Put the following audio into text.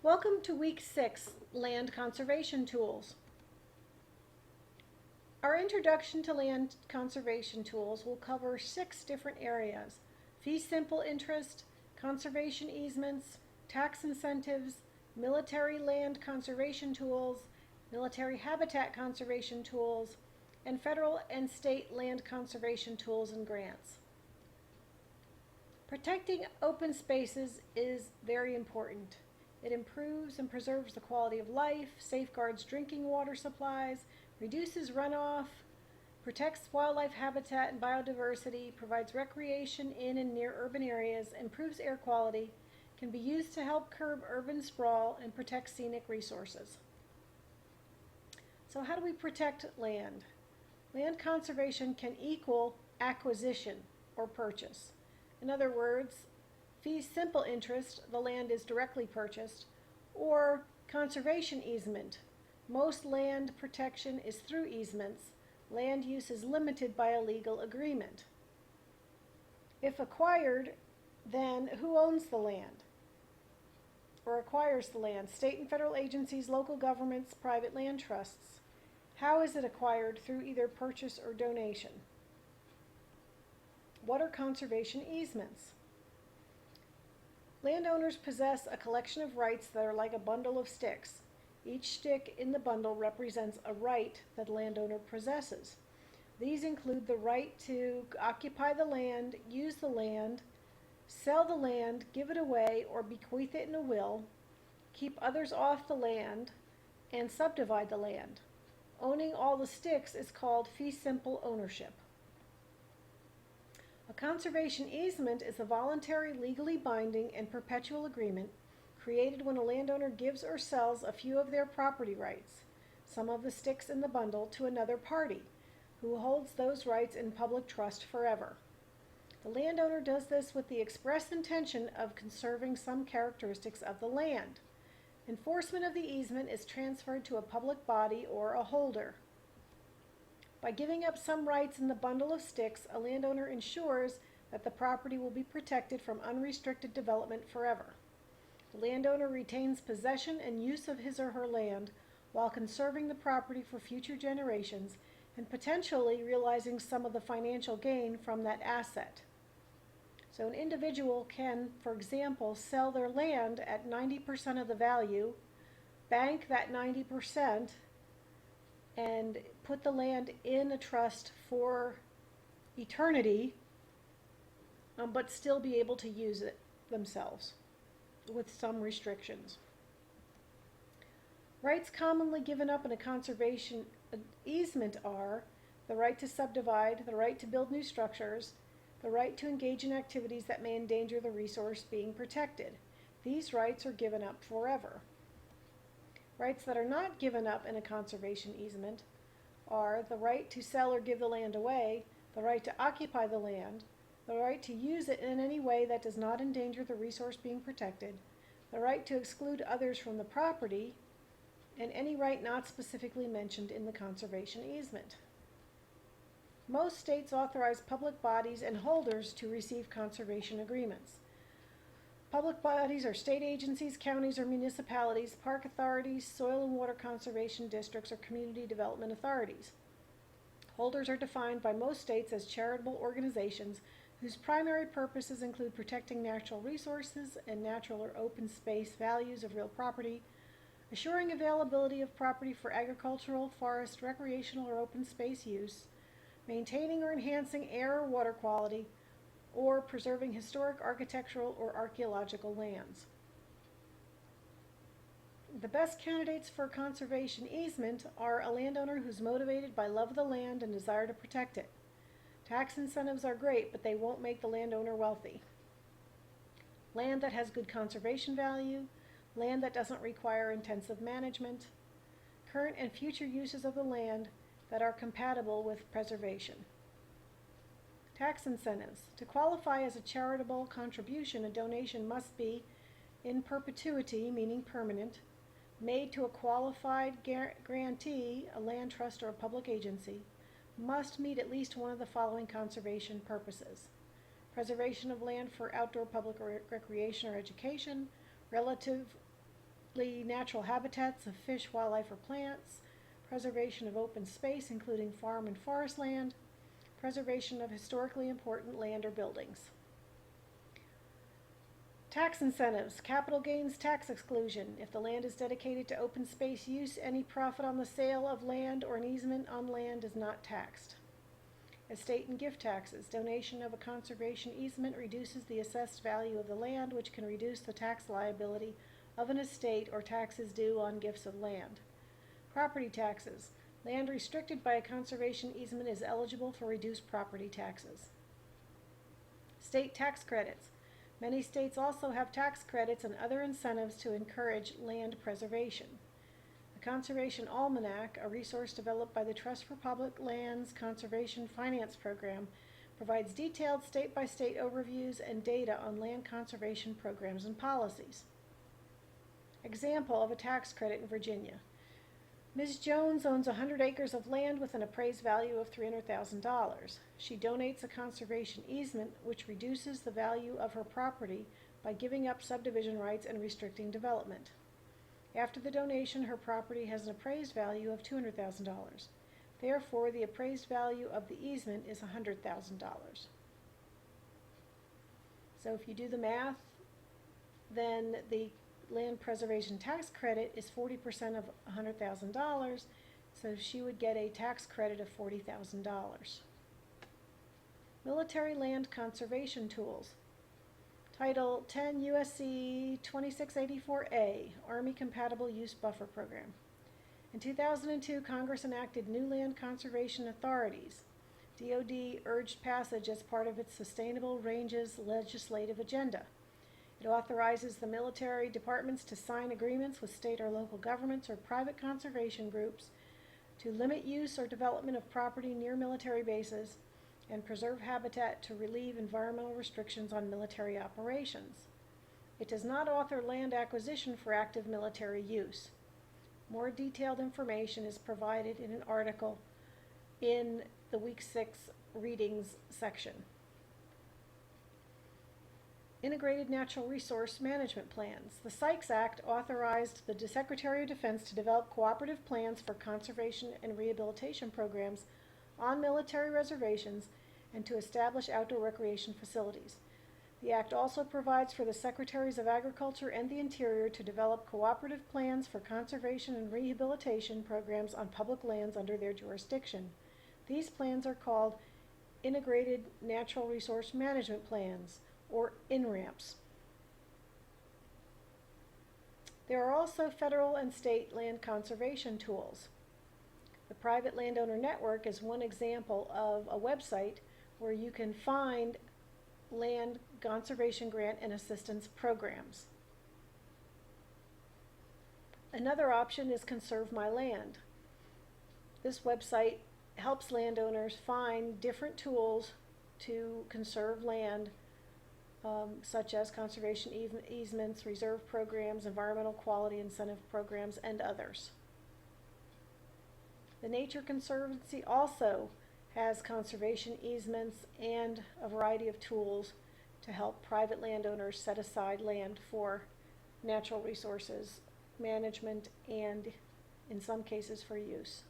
Welcome to Week 6, Land Conservation Tools. Our introduction to land conservation tools will cover 6 different areas: fee simple interest, conservation easements, tax incentives, military land conservation tools, military habitat conservation tools, and federal and state land conservation tools and grants. Protecting open spaces is very important. It improves and preserves the quality of life, safeguards drinking water supplies, reduces runoff, protects wildlife habitat and biodiversity, provides recreation in and near urban areas, improves air quality, can be used to help curb urban sprawl, and protect scenic resources. So how do we protect land? Land conservation can equal acquisition or purchase. In other words, fee simple interest, the land is directly purchased, or conservation easement. Most land protection is through easements. Land use is limited by a legal agreement. If acquired, then who owns the land or acquires the land? State and federal agencies, local governments, private land trusts. How is it acquired? Through either purchase or donation. What are conservation easements? Landowners possess a collection of rights that are like a bundle of sticks. Each stick in the bundle represents a right that the landowner possesses. These include the right to occupy the land, use the land, sell the land, give it away, or bequeath it in a will, keep others off the land, and subdivide the land. Owning all the sticks is called fee simple ownership. A conservation easement is a voluntary, legally binding, and perpetual agreement created when a landowner gives or sells a few of their property rights, some of the sticks in the bundle, to another party, who holds those rights in public trust forever. The landowner does this with the express intention of conserving some characteristics of the land. Enforcement of the easement is transferred to a public body or a holder. By giving up some rights in the bundle of sticks, a landowner ensures that the property will be protected from unrestricted development forever. The landowner retains possession and use of his or her land while conserving the property for future generations and potentially realizing some of the financial gain from that asset. So an individual can, for example, sell their land at 90% of the value, bank that 90%, and put the land in a trust for eternity, but still be able to use it themselves with some restrictions. Rights commonly given up in a conservation easement are the right to subdivide, the right to build new structures, the right to engage in activities that may endanger the resource being protected. These rights are given up forever. Rights that are not given up in a conservation easement are the right to sell or give the land away, the right to occupy the land, the right to use it in any way that does not endanger the resource being protected, the right to exclude others from the property, and any right not specifically mentioned in the conservation easement. Most states authorize public bodies and holders to receive conservation agreements. Public bodies are state agencies, counties or municipalities, park authorities, soil and water conservation districts, or community development authorities. Holders are defined by most states as charitable organizations whose primary purposes include protecting natural resources and natural or open space values of real property, assuring availability of property for agricultural, forest, recreational, or open space use, maintaining or enhancing air or water quality, or preserving historic, architectural, or archaeological lands. The best candidates for conservation easement are a landowner who's motivated by love of the land and desire to protect it. Tax incentives are great, but they won't make the landowner wealthy. Land that has good conservation value, land that doesn't require intensive management, current and future uses of the land that are compatible with preservation. Tax incentives. To qualify as a charitable contribution, a donation must be in perpetuity, meaning permanent, made to a qualified grantee, a land trust or a public agency, must meet at least one of the following conservation purposes: preservation of land for outdoor public recreation or education, relative predominantly natural habitats of fish, wildlife, or plants, preservation of open space, including farm and forest land, preservation of historically important land or buildings. Tax incentives, capital gains tax exclusion. If the land is dedicated to open space use, any profit on the sale of land or an easement on land is not taxed. Estate and gift taxes. Donation of a conservation easement reduces the assessed value of the land, which can reduce the tax liability of an estate or taxes due on gifts of land. Property taxes. Land restricted by a conservation easement is eligible for reduced property taxes. State tax credits. Many states also have tax credits and other incentives to encourage land preservation. The Conservation Almanac, a resource developed by the Trust for Public Lands Conservation Finance Program, provides detailed state-by-state overviews and data on land conservation programs and policies. Example of a tax credit in Virginia. Ms. Jones owns 100 acres of land with an appraised value of $300,000. She donates a conservation easement, which reduces the value of her property by giving up subdivision rights and restricting development. After the donation, her property has an appraised value of $200,000. Therefore, the appraised value of the easement is $100,000. So if you do the math, then the land preservation tax credit is 40% of $100,000, so she would get a tax credit of $40,000. Military land conservation tools. Title 10 USC 2684A, Army Compatible Use Buffer Program. In 2002, Congress enacted new land conservation authorities. DoD urged passage as part of its Sustainable Ranges legislative agenda. It authorizes the military departments to sign agreements with state or local governments or private conservation groups to limit use or development of property near military bases and preserve habitat to relieve environmental restrictions on military operations. It does not author land acquisition for active military use. More detailed information is provided in an article in the Week 6 readings section. Integrated Natural Resource Management Plans. The Sykes Act authorized the Secretary of Defense to develop cooperative plans for conservation and rehabilitation programs on military reservations and to establish outdoor recreation facilities. The Act also provides for the Secretaries of Agriculture and the Interior to develop cooperative plans for conservation and rehabilitation programs on public lands under their jurisdiction. These plans are called Integrated Natural Resource Management Plans, or INRAMPs. There are also federal and state land conservation tools. The Private Landowner Network is one example of a website where you can find land conservation grant and assistance programs. Another option is Conserve My Land. This website helps landowners find different tools to conserve land, such as conservation easements, reserve programs, environmental quality incentive programs, and others. The Nature Conservancy also has conservation easements and a variety of tools to help private landowners set aside land for natural resources management and, in some cases, for use.